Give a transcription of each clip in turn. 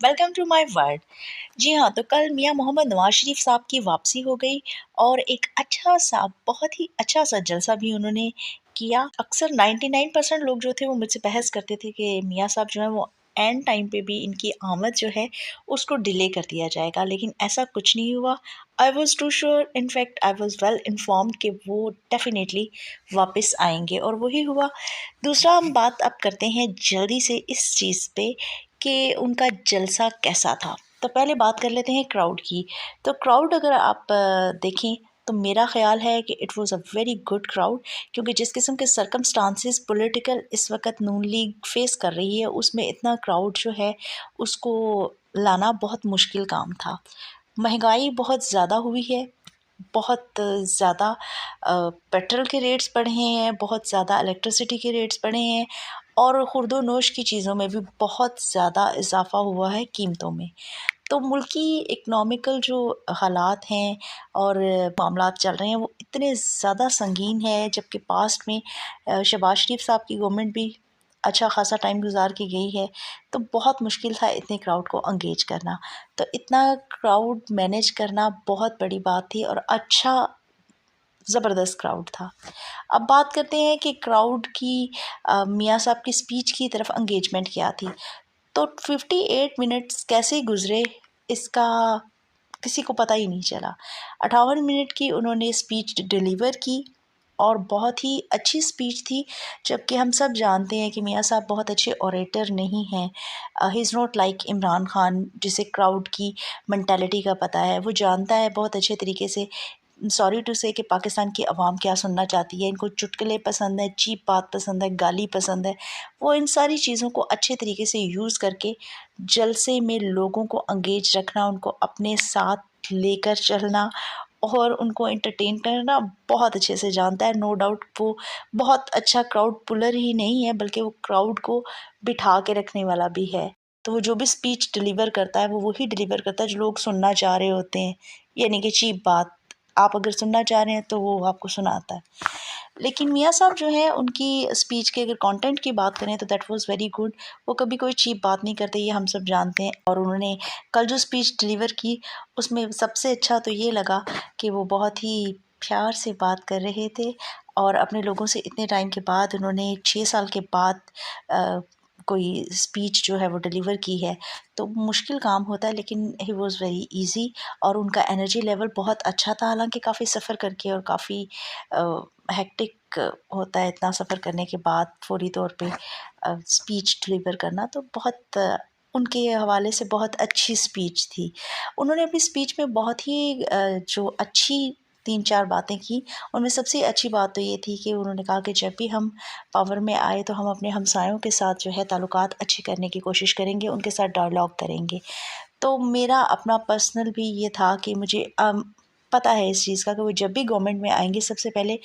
Welcome to my world. जी हाँ, तो कल मियाँ मोहम्मद नवाज शरीफ साहब की वापसी हो गई और एक अच्छा सा, बहुत ही अच्छा सा जलसा भी उन्होंने किया। अक्सर 99% लोग जो थे वो मुझसे बहस करते थे कि मियाँ साहब जो है वो एंड टाइम पे भी इनकी आमद जो है उसको डिले कर दिया जाएगा, लेकिन ऐसा कुछ नहीं हुआ। I was too sure, in fact I was well informed कि वो डेफिनेटली वापस आएंगे और वही हुआ। दूसरा, हम बात अब करते हैं जल्दी से इस चीज़ पे कि उनका जलसा कैसा था। तो पहले बात कर लेते हैं क्राउड की। तो क्राउड अगर आप देखें तो मेरा ख़्याल है कि it was a very good crowd, क्योंकि जिस किस्म के सर्कमस्टांसेस पॉलिटिकल इस वक्त नून लीग फेस कर रही है उसमें इतना क्राउड जो है उसको लाना बहुत मुश्किल काम था। महंगाई बहुत ज़्यादा हुई है, बहुत ज़्यादा पेट्रोल के रेट्स बढ़े हैं, बहुत ज़्यादा इलेक्ट्रिसिटी के रेट्स बढ़े हैं और खुर्दो नोश की चीज़ों में भी बहुत ज़्यादा इजाफ़ा हुआ है कीमतों में। तो मुल्की इकनॉमिकल जो हालात हैं और मामलात चल रहे हैं वो इतने ज़्यादा संगीन है, जबकि पास्ट में शहबाज शरीफ साहब की गवर्नमेंट भी अच्छा खासा टाइम गुजार के गई है, तो बहुत मुश्किल था इतने क्राउड को एंगेज करना। तो इतना क्राउड मैनेज करना बहुत बड़ी बात थी और अच्छा ज़बरदस्त क्राउड था। अब बात करते हैं कि क्राउड की मियाँ साहब की स्पीच की तरफ एंगेजमेंट क्या थी। तो 58 मिनट्स कैसे गुजरे इसका किसी को पता ही नहीं चला। 58 मिनट की उन्होंने स्पीच डिलीवर की और बहुत ही अच्छी स्पीच थी, जबकि हम सब जानते हैं कि मियाँ साहब बहुत अच्छे ओरेटर नहीं हैं। He is not like Imran Khan, जिसे क्राउड की मेंटालिटी का पता है, वो जानता है बहुत अच्छे तरीके से, सॉरी टू से, कि पाकिस्तान की आवाम क्या सुनना चाहती है। इनको चुटकुले पसंद है, चीप बात पसंद है, गाली पसंद है। वो इन सारी चीज़ों को अच्छे तरीके से यूज़ करके जलसे में लोगों को एंगेज रखना, उनको अपने साथ लेकर चलना और उनको एंटरटेन करना बहुत अच्छे से जानता है। नो डाउट वो बहुत अच्छा क्राउड पुलर ही नहीं है, बल्कि वो क्राउड को बिठा के रखने वाला भी है। तो वो जो भी स्पीच डिलीवर करता है वो वही डिलीवर करता है जो लोग सुनना चाह रहे होते हैं, यानी कि चीप बात। आप अगर सुनना चाह रहे हैं तो वो आपको सुनाता है। लेकिन मियाँ साहब जो है उनकी स्पीच के अगर कंटेंट की बात करें तो दैट वाज वेरी गुड। वो कभी कोई चीप बात नहीं करते, ये हम सब जानते हैं। और उन्होंने कल जो स्पीच डिलीवर की उसमें सबसे अच्छा तो ये लगा कि वो बहुत ही प्यार से बात कर रहे थे और अपने लोगों से इतने टाइम के बाद उन्होंने 6 साल के बाद कोई स्पीच जो है वो डिलीवर की है। तो मुश्किल काम होता है, लेकिन ही वॉज़ वेरी इजी और उनका एनर्जी लेवल बहुत अच्छा था। हालांकि काफ़ी सफ़र करके और काफ़ी हेक्टिक होता है इतना सफ़र करने के बाद फौरी तौर पे स्पीच डिलीवर करना, तो बहुत उनके हवाले से बहुत अच्छी स्पीच थी। उन्होंने अपनी स्पीच में बहुत ही जो अच्छी 3-4 बातें की। उनमें सबसे अच्छी बात तो ये थी कि उन्होंने कहा कि जब भी हम पावर में आए तो हम अपने हमसायों के साथ जो है ताल्लुकात अच्छे करने की कोशिश करेंगे, उनके साथ डायलॉग करेंगे। तो मेरा अपना पर्सनल भी ये था कि मुझे पता है इस चीज़ का कि वो जब भी गवर्नमेंट में आएंगे सबसे पहले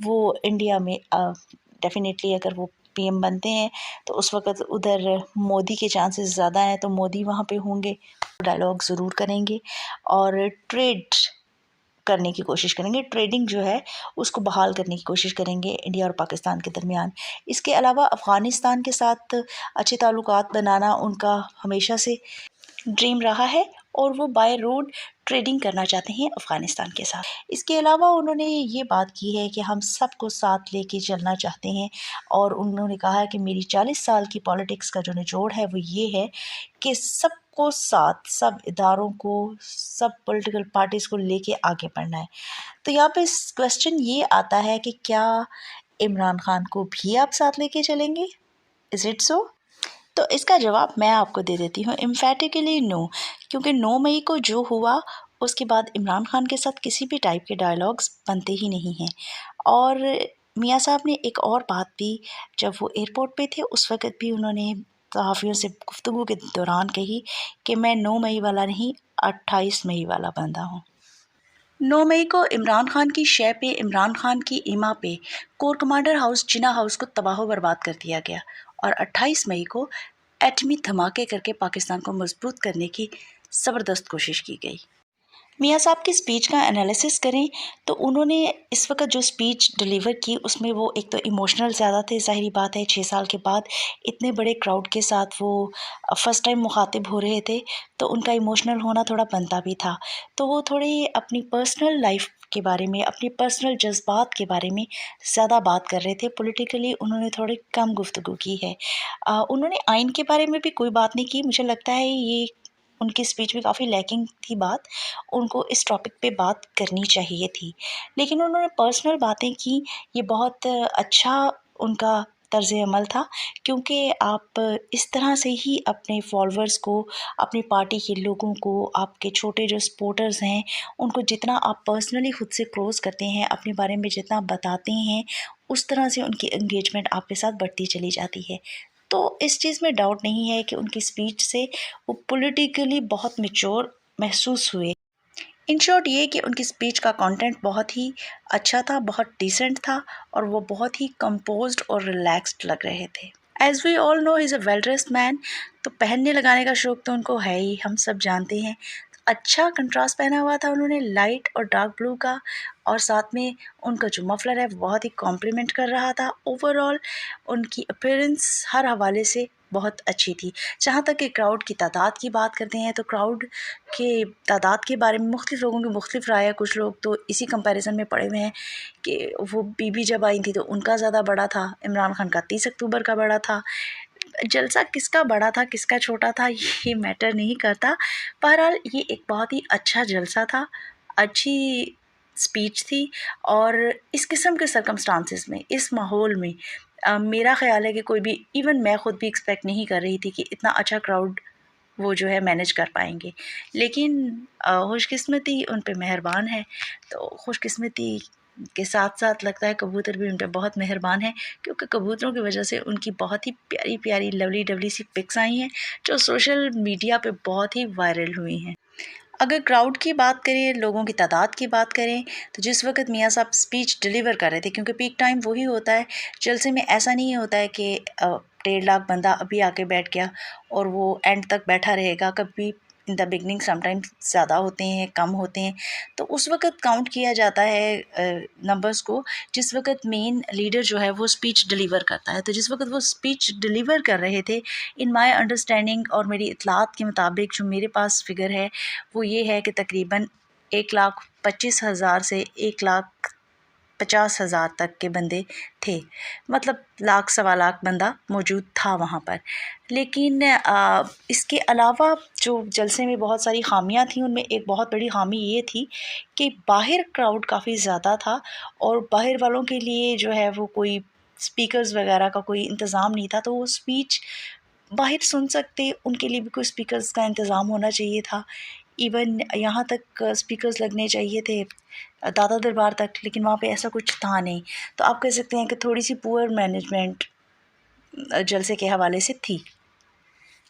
वो इंडिया में डेफिनेटली अगर वो पीएम बनते हैं तो उस वक़्त उधर मोदी के चांसेस ज़्यादा हैं, तो मोदी वहाँ पे होंगे, डायलॉग ज़रूर करेंगे और ट्रेड करने की कोशिश करेंगे। ट्रेडिंग जो है उसको बहाल करने की कोशिश करेंगे इंडिया और पाकिस्तान के दरमियान। इसके अलावा अफ़गानिस्तान के साथ अच्छे ताल्लुकात बनाना उनका हमेशा से ड्रीम रहा है और वो बाय रोड ट्रेडिंग करना चाहते हैं अफ़गानिस्तान के साथ। इसके अलावा उन्होंने ये बात की है कि हम सबको साथ लेके चलना चाहते हैं और उन्होंने कहा है कि मेरी 40 साल की पॉलिटिक्स का जो निचोड़ है वो ये है कि सबको साथ, सब इदारों को, सब पॉलिटिकल पार्टीज़ को लेके आगे बढ़ना है। तो यहाँ पे क्वेश्चन ये आता है कि क्या इमरान खान को भी आप साथ लेके चलेंगे? Is it so? तो इसका जवाब मैं आपको दे देती हूँ, एम्फेटिकली नो। क्योंकि 9 मई को जो हुआ उसके बाद इमरान खान के साथ किसी भी टाइप के डायलॉग्स बनते ही नहीं हैं। और मियाँ साहब ने एक और बात भी जब वो एयरपोर्ट पे थे उस वक़्त भी उन्होंने सहाफ़ियों से गुफ्तगू के दौरान कही कि मैं 9 मई वाला नहीं, 28 मई वाला बंदा हूँ। 9 मई को इमरान खान की शय पे, इमरान खान की इमा पे कोर कमांडर हाउस जिना हाउस को तबाह बर्बाद कर दिया गया और 28 मई को एटमी धमाके करके पाकिस्तान को मजबूत करने की ज़बरदस्त कोशिश की गई। मियाँ साहब की स्पीच का एनालिसिस करें तो उन्होंने इस वक़्त जो स्पीच डिलीवर की उसमें वो एक तो इमोशनल ज़्यादा थे, ज़ाहिर-सी बात है 6 साल के बाद इतने बड़े क्राउड के साथ वो फर्स्ट टाइम मुख़ातिब हो रहे थे, तो उनका इमोशनल होना थोड़ा बनता भी था। तो वो थोड़ी अपनी पर्सनल लाइफ़ के बारे में, अपनी पर्सनल जज़्बात के बारे में ज़्यादा बात कर रहे थे। पॉलिटिकली उन्होंने थोड़ी कम गुफ्तगू की है। उन्होंने आइन के बारे में भी कोई बात नहीं की। मुझे लगता है ये उनकी स्पीच में काफ़ी लैकिंग थी बात, उनको इस टॉपिक पे बात करनी चाहिए थी। लेकिन उन्होंने पर्सनल बातें की, ये बहुत अच्छा उनका तर्ज़ अमल था, क्योंकि आप इस तरह से ही अपने फॉलोअर्स को, अपनी पार्टी के लोगों को, आपके छोटे जो सपोर्टर्स हैं, उनको जितना आप पर्सनली खुद से क्लोज़ करते हैं, अपने बारे में जितना बताते हैं, उस तरह से उनकी एंगेजमेंट आपके साथ बढ़ती चली जाती है। तो इस चीज़ में डाउट नहीं है कि उनकी स्पीच से वो पॉलिटिकली बहुत मैच्योर महसूस हुए। इन शॉर्ट ये कि उनकी स्पीच का कंटेंट बहुत ही अच्छा था, बहुत डिसेंट था और वो बहुत ही कंपोज्ड और रिलैक्स्ड लग रहे थे। As we all know he is a well dressed man, तो पहनने लगाने का शौक़ तो उनको है ही, हम सब जानते हैं। अच्छा कंट्रास्ट पहना हुआ था उन्होंने लाइट और डार्क ब्लू का, और साथ में उनका जो मफलर है वो बहुत ही कॉम्प्लीमेंट कर रहा था। ओवरऑल उनकी अपीयरेंस हर हवाले से बहुत अच्छी थी। जहाँ तक कि क्राउड की तादाद की बात करते हैं तो क्राउड के तादाद के बारे में मुख्तलिफ़ लोगों की मुख्तलिफ़ राय है। कुछ लोग तो इसी कंपैरिज़न में पड़े हुए हैं कि वो बीबी जब आई थी तो उनका ज़्यादा बड़ा था, इमरान खान का 30 अक्टूबर का बड़ा था। जलसा किसका बड़ा था, किसका छोटा था, ये मैटर नहीं करता। बहरहाल ये एक बहुत ही अच्छा जलसा था, अच्छी स्पीच थी, और इस किस्म के सर्कमस्टांसेस में, इस माहौल में मेरा ख़्याल है कि कोई भी, इवन मैं खुद भी एक्सपेक्ट नहीं कर रही थी कि इतना अच्छा क्राउड वो जो है मैनेज कर पाएंगे। लेकिन खुशकिस्मती उन पे मेहरबान है, तो खुशकिस्मती के साथ साथ लगता है कबूतर भी उन पे बहुत मेहरबान है, क्योंकि कबूतरों की वजह से उनकी बहुत ही प्यारी प्यारी लवली डवली सी पिक्स आई हैं जो सोशल मीडिया पे बहुत ही वायरल हुई हैं। अगर क्राउड की बात करें, लोगों की तादाद की बात करें, तो जिस वक़्त मियाँ साहब स्पीच डिलीवर कर रहे थे, क्योंकि पीक टाइम वही होता है, जलसे में ऐसा नहीं होता है कि 1.5 लाख बंदा अभी आके बैठ गया और वो एंड तक बैठा रहेगा। कभी इन द बिगनिंग समटाइम्स ज़्यादा होते हैं, कम होते हैं, तो उस वक़्त काउंट किया जाता है नंबर्स को, जिस वक़्त मेन लीडर जो है वो स्पीच डिलीवर करता है। तो जिस वक़्त वो स्पीच डिलीवर कर रहे थे, इन माय अंडरस्टैंडिंग और मेरी इत्तलात के मुताबिक जो मेरे पास फिगर है वो ये है कि तकरीबन 1,25,000 से 1,50,000 तक के बंदे थे। मतलब लाख सवा लाख बंदा मौजूद था वहाँ पर। लेकिन इसके अलावा जो जलसे में बहुत सारी ख़ामियाँ थी, उनमें एक बहुत बड़ी ख़ामी ये थी कि बाहर क्राउड काफ़ी ज़्यादा था, और बाहर वालों के लिए जो है वो कोई स्पीकर्स वगैरह का कोई इंतज़ाम नहीं था, तो वो स्पीच बाहर सुन सकते, उनके लिए भी कोई स्पीकर्स का इंतज़ाम होना चाहिए था। इवन यहाँ तक स्पीकर्स लगने चाहिए थे दादा दरबार तक, लेकिन वहाँ पे ऐसा कुछ था नहीं। तो आप कह सकते हैं कि थोड़ी-सी पुअर मैनेजमेंट जलसे के हवाले से थी।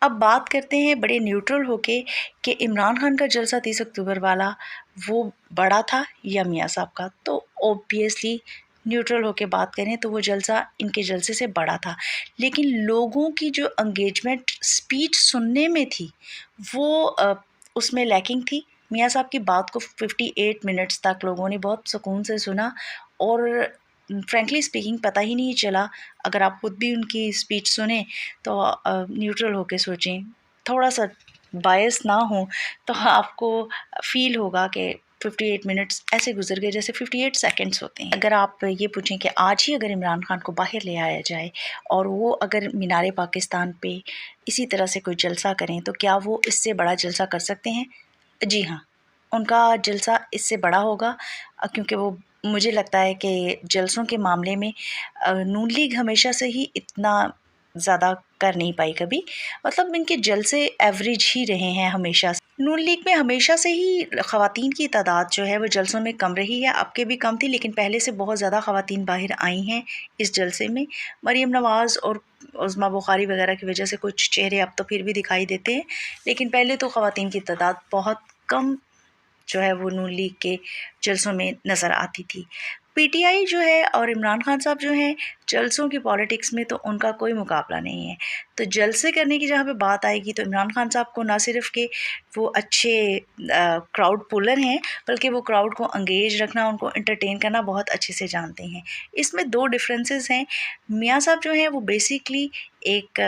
अब बात करते हैं बड़े न्यूट्रल होके कि इमरान खान का जलसा 30 अक्टूबर वाला वो बड़ा था या मियाँ साहब का। तो ऑब्वियसली न्यूट्रल होके बात करें तो वो जलसा इनके जलसे से बड़ा था। लेकिन लोगों की जो एंगेजमेंट स्पीच सुनने में थी वो उसमें लैकिंग थी। मियाँ साहब की बात को 58 मिनट्स तक लोगों ने बहुत सुकून से सुना, और फ्रैंकली स्पीकिंग पता ही नहीं चला। अगर आप खुद भी उनकी स्पीच सुने तो न्यूट्रल होके सोचें, थोड़ा सा बायस ना हो, तो आपको फील होगा कि 58 मिनट्स ऐसे गुजर गए जैसे 58 सेकंड्स होते हैं। अगर आप ये पूछें कि आज ही अगर इमरान खान को बाहर ले आया जाए और वो अगर मीनार पाकिस्तान पे इसी तरह से कोई जलसा करें, तो क्या वो इससे बड़ा जलसा कर सकते हैं? जी हाँ, उनका जलसा इससे बड़ा होगा, क्योंकि वो, मुझे लगता है कि जलसों के मामले में नून लीग हमेशा से ही इतना ज़्यादा कर नहीं पाई कभी। मतलब इनके जलसे एवरेज ही रहे हैं हमेशा से। नून लीग में हमेशा से ही ख़वातीन की तादाद जो है वो जलसों में कम रही है। अब के भी कम थी, लेकिन पहले से बहुत ज़्यादा ख़वातीन बाहर आई हैं इस जलसे में। मरीम नवाज़ और उज़्मा बुखारी वगैरह की वजह से कुछ चेहरे अब तो फिर भी दिखाई देते हैं, लेकिन पहले तो ख़वातीन की तादाद बहुत कम जो है वो नून लीग के जलसों में नज़र आती थी। पीटीआई जो है और इमरान खान साहब जो हैं, जलसों की पॉलिटिक्स में तो उनका कोई मुकाबला नहीं है। तो जलसे करने की जहाँ पे बात आएगी तो इमरान खान साहब को ना सिर्फ़ कि वो अच्छे क्राउड पुलर हैं, बल्कि वो क्राउड को एंगेज रखना, उनको एंटरटेन करना बहुत अच्छे से जानते हैं। इसमें 2 डिफरेंसेस हैं। मियाँ साहब जो हैं वो बेसिकली एक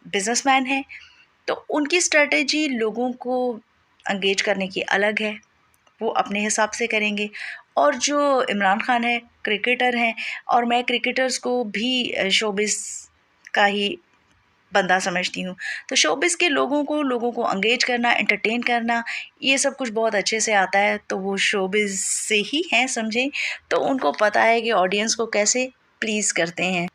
बिज़नेसमैन हैं, तो उनकी स्ट्रैटेजी लोगों को एंगेज करने की अलग है, वो अपने हिसाब से करेंगे। और जो इमरान खान है, क्रिकेटर हैं, और मैं क्रिकेटर्स को भी शोबिज़ का ही बंदा समझती हूँ। तो शोबिज़ के लोगों को एंगेज करना, एंटरटेन करना, ये सब कुछ बहुत अच्छे से आता है। तो वो शोबिज़ से ही हैं समझें, तो उनको पता है कि ऑडियंस को कैसे प्लीज़ करते हैं।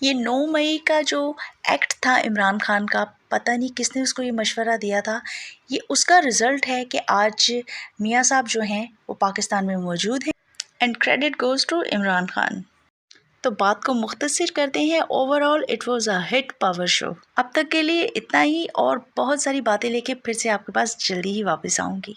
ये 9 मई का जो एक्ट था इमरान खान का, पता नहीं किसने उसको ये मशवरा दिया था। ये उसका रिज़ल्ट है कि आज मियाँ साहब जो हैं वो पाकिस्तान में मौजूद हैं, and credit goes to Imran Khan. तो बात को मुख्तसर करते हैं, overall it was a hit power show. अब तक के लिए इतना ही, और बहुत सारी बातें लेके फिर से आपके पास जल्दी ही वापस आऊँगी।